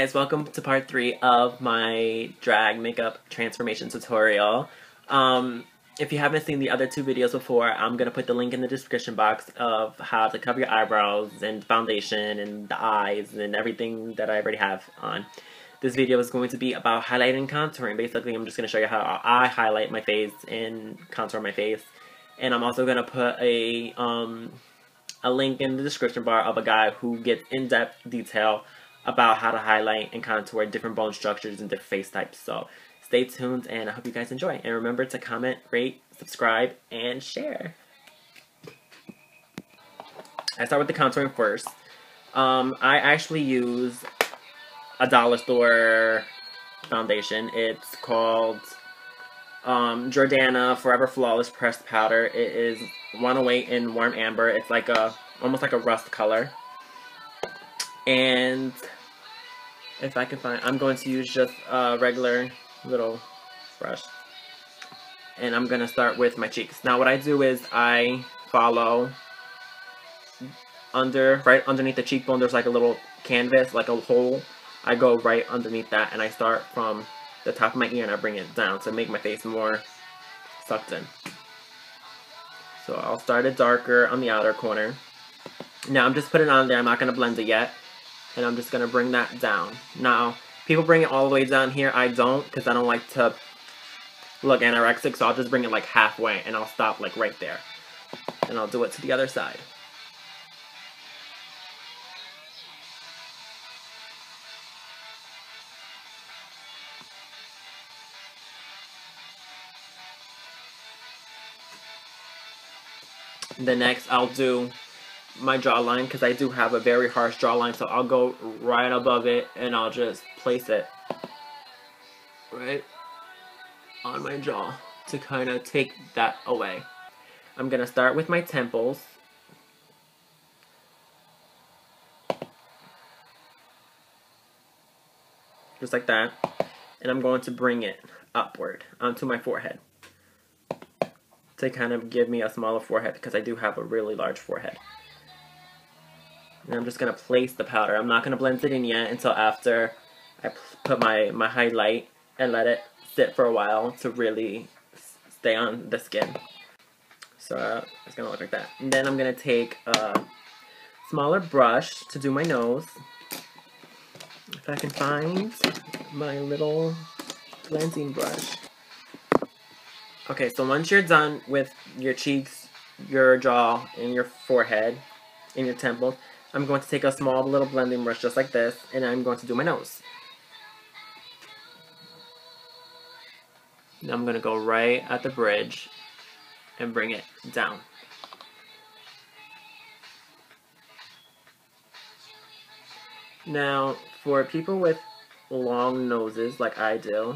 guys, welcome to part 3 of my drag makeup transformation tutorial. If you haven't seen the other 2 videos before, I'm going to put the link in the description box of how to cover your eyebrows and foundation and the eyes and everything that I already have on. This video is going to be about highlighting and contouring. Basically, I'm just going to show you how I highlight my face and contour my face. And I'm also going to put a link in the description bar of a guy who gets in-depth detail about how to highlight and contour different bone structures and different face types. So stay tuned, and I hope you guys enjoy. And remember to comment, rate, subscribe, and share. I start with the contouring first. I actually use a dollar store foundation. It's called Jordana Forever Flawless Pressed Powder. It is 108 in warm amber. It's like almost like a rust color. And if I can find, I'm going to use just a regular little brush. And I'm going to start with my cheeks. Now what I do is I follow right underneath the cheekbone. There's like a little canvas, like a hole. I go right underneath that, and I start from the top of my ear and I bring it down to make my face more sucked in. So I'll start it darker on the outer corner. Now I'm just putting it on there. I'm not going to blend it yet. And I'm just going to bring that down. Now, people bring it all the way down here. I don't, because I don't like to look anorexic. So I'll just bring it like halfway, and I'll stop like right there. And I'll do it to the other side. The next, I'll do my jawline, because I do have a very harsh jawline, so I'll go right above it and I'll just place it right on my jaw to kind of take that away. I'm going to start with my temples. Just like that. And I'm going to bring it upward onto my forehead to kind of give me a smaller forehead, because I do have a really large forehead. And I'm just going to place the powder. I'm not going to blend it in yet until after I put my highlight and let it sit for a while to really stay on the skin. So it's going to look like that. And then I'm going to take a smaller brush to do my nose. If I can find my little cleansing brush. Okay, so once you're done with your cheeks, your jaw, and your forehead, and your temples, I'm going to take a small little blending brush just like this, and I'm going to do my nose. Now I'm going to go right at the bridge and bring it down. Now, for people with long noses like I do,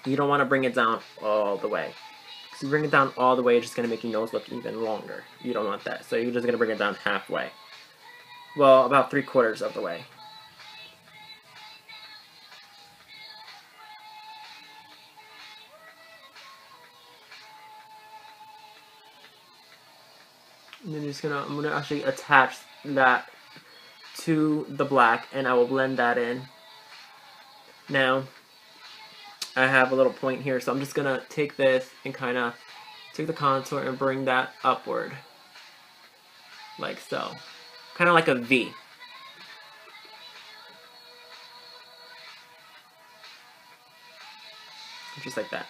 you don't want to bring it down all the way. If you bring it down all the way, it's just going to make your nose look even longer. You don't want that. So you're just going to bring it down halfway. Well, about 3/4 of the way. And then I'm gonna actually attach that to the black, and I will blend that in. Now, I have a little point here, so I'm just gonna take this and kind of take the contour and bring that upward, like so. Kind of like a V. Just like that.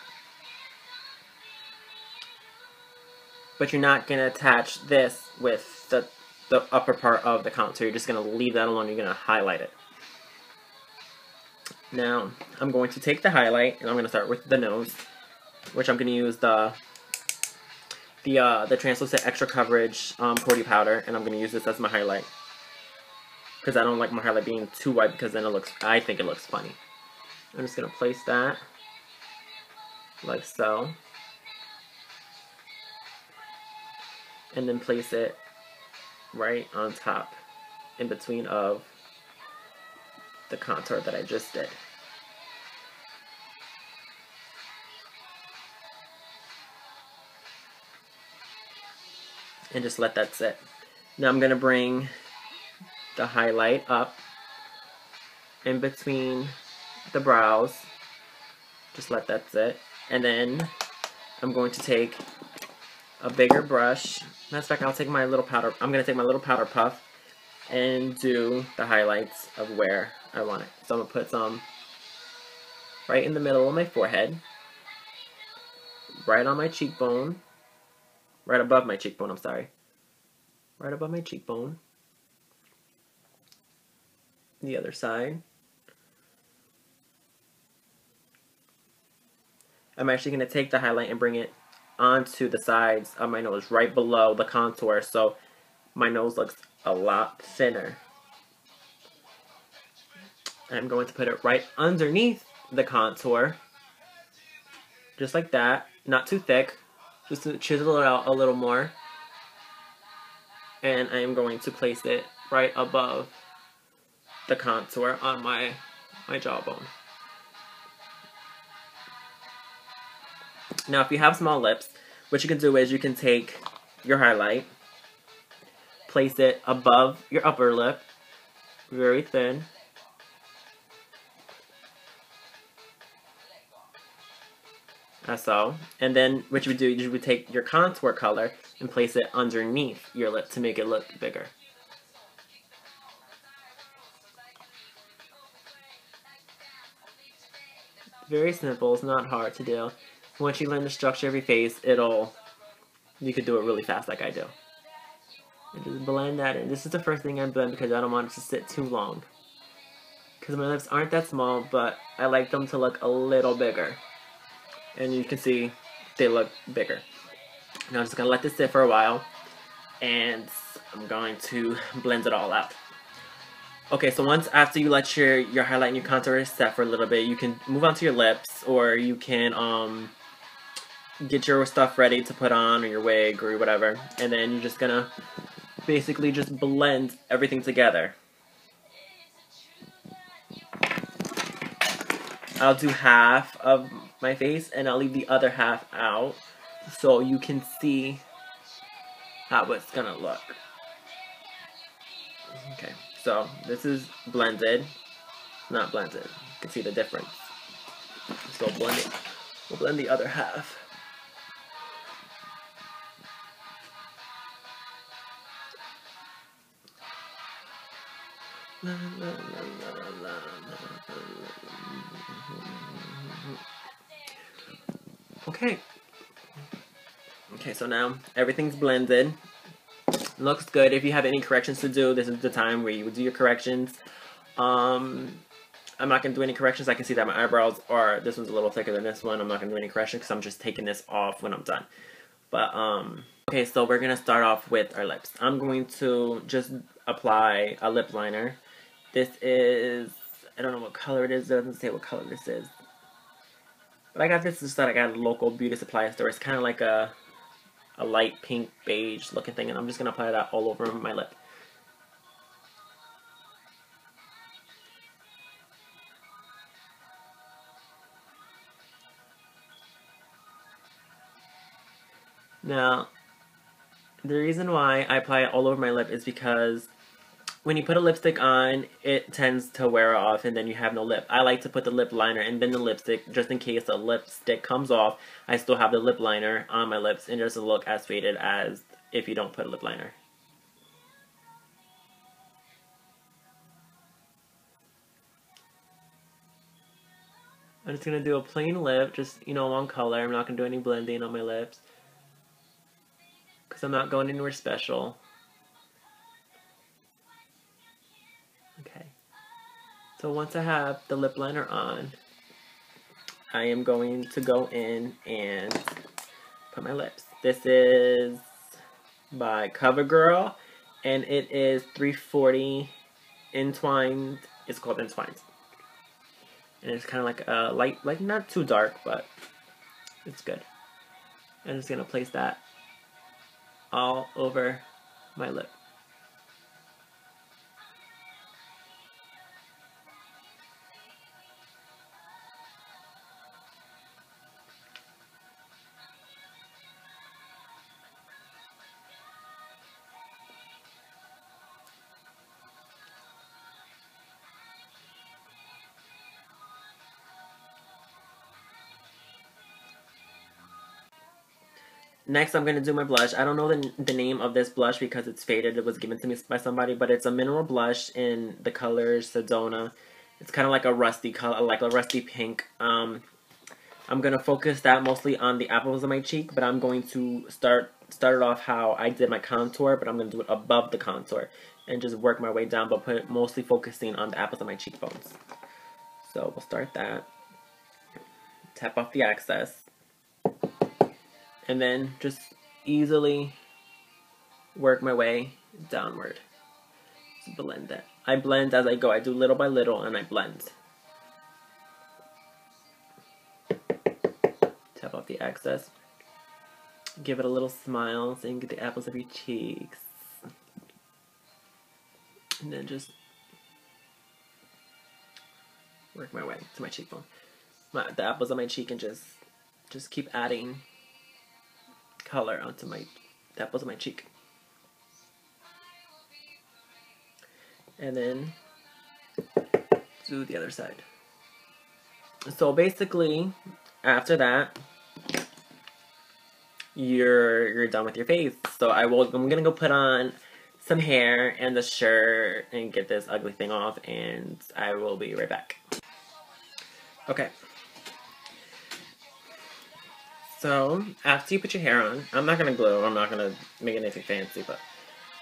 But you're not going to attach this with the upper part of the contour. You're just going to leave that alone. You're going to highlight it. Now, I'm going to take the highlight, and I'm going to start with the nose, which I'm going to use the translucent extra coverage Porty powder, and I'm going to use this as my highlight, because I don't like my highlight being too white, because then I think it looks funny. I'm just going to place that like so, and then place it right on top in between of the contour that I just did. And just let that sit. Now I'm going to bring the highlight up in between the brows. Just let that sit. And then I'm going to take a bigger brush. Matter of fact, I'll take my little powder. I'm going to take my little powder puff and do the highlights of where I want it. So I'm going to put some right in the middle of my forehead, right on my cheekbone, right above my cheekbone, I'm sorry. Right above my cheekbone. The other side. I'm actually going to take the highlight and bring it onto the sides of my nose, right below the contour, so my nose looks a lot thinner. I'm going to put it right underneath the contour, just like that, not too thick, just to chisel it out a little more. And I am going to place it right above the contour on my jawbone. Now, if you have small lips, what you can do is you can take your highlight, place it above your upper lip, very thin. As so. And then what you would do is you would take your contour color and place it underneath your lip to make it look bigger. Very simple, it's not hard to do. Once you learn the structure of your face, you could do it really fast like I do. And just blend that in. This is the first thing I blend because I don't want it to sit too long. Because my lips aren't that small, but I like them to look a little bigger. And you can see they look bigger. Now I'm just going to let this sit for a while, and I'm going to blend it all out. Okay, so once after you let your highlight and your contour set for a little bit, you can move on to your lips, or you can get your stuff ready to put on, or your wig, or whatever, and then you're just gonna basically just blend everything together. I'll do half of my face, and I'll leave the other half out, so you can see how it's gonna look. Okay, so this is blended, not blended. You can see the difference. So blend it. We'll blend the other half. Okay. Okay, so now everything's blended. Looks good. If you have any corrections to do, this is the time where you would do your corrections. I'm not going to do any corrections. I can see that my eyebrows are, this one's a little thicker than this one. I'm not going to do any corrections because I'm just taking this off when I'm done. But, okay, so we're going to start off with our lips. I'm going to just apply a lip liner. This is, I don't know what color it is. It doesn't say what color this is. But I got this just that I got a local beauty supply store. It's kind of like a light pink beige looking thing, and I'm just going to apply that all over my lip. Now, the reason why I apply it all over my lip is because when you put a lipstick on, it tends to wear off and then you have no lip. I like to put the lip liner and then the lipstick, just in case the lipstick comes off, I still have the lip liner on my lips and it doesn't look as faded as if you don't put a lip liner. I'm just going to do a plain lip, just, one color. I'm not going to do any blending on my lips, because I'm not going anywhere special. Okay. So once I have the lip liner on, I am going to go in and put my lips. This is by CoverGirl, and it is 340 Entwined. It's called Entwined. And it's kind of like a light, like not too dark, but it's good. I'm just going to place that all over my lip. next I'm going to do my blush. I don't know the name of this blush because it's faded. It was given to me by somebody, but it's a mineral blush in the color Sedona. It's kind of like a rusty color, like a rusty pink. I'm going to focus that mostly on the apples of my cheek, but I'm going to start it off how I did my contour, but I'm going to do it above the contour and just work my way down, but mostly focusing on the apples of my cheekbones. So we'll start that. Tap off the excess. And then just easily work my way downward. Just blend it. I blend as I go. I do little by little and I blend. Tap off the excess. Give it a little smile so you can get the apples of your cheeks. And then just work my way to my cheekbone. The apples on my cheek, and just keep adding color onto the apples of my cheek. And then do the other side. So basically, after that, you're done with your face. So I'm gonna go put on some hair and the shirt and get this ugly thing off, and I will be right back. Okay. So after you put your hair on, I'm not gonna glue. I'm not gonna make anything fancy, but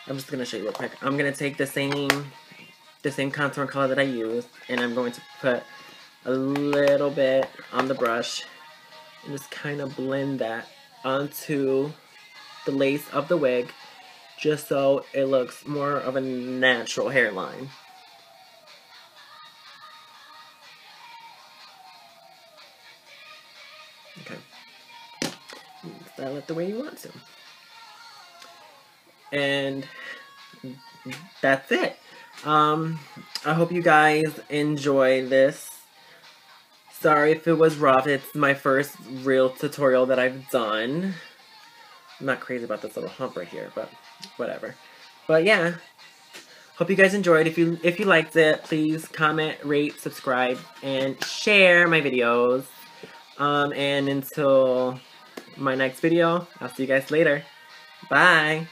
I'm just gonna show you real quick. I'm gonna take the same contour color that I used, and I'm going to put a little bit on the brush and just kind of blend that onto the lace of the wig, just so it looks more of a natural hairline. Okay. Style it the way you want to. And that's it. I hope you guys enjoy this. Sorry if it was rough. It's my first real tutorial that I've done. I'm not crazy about this little hump right here, but whatever. But yeah, hope you guys enjoyed. If you liked it, please comment, rate, subscribe, and share my videos. And until my next video, I'll see you guys later. Bye!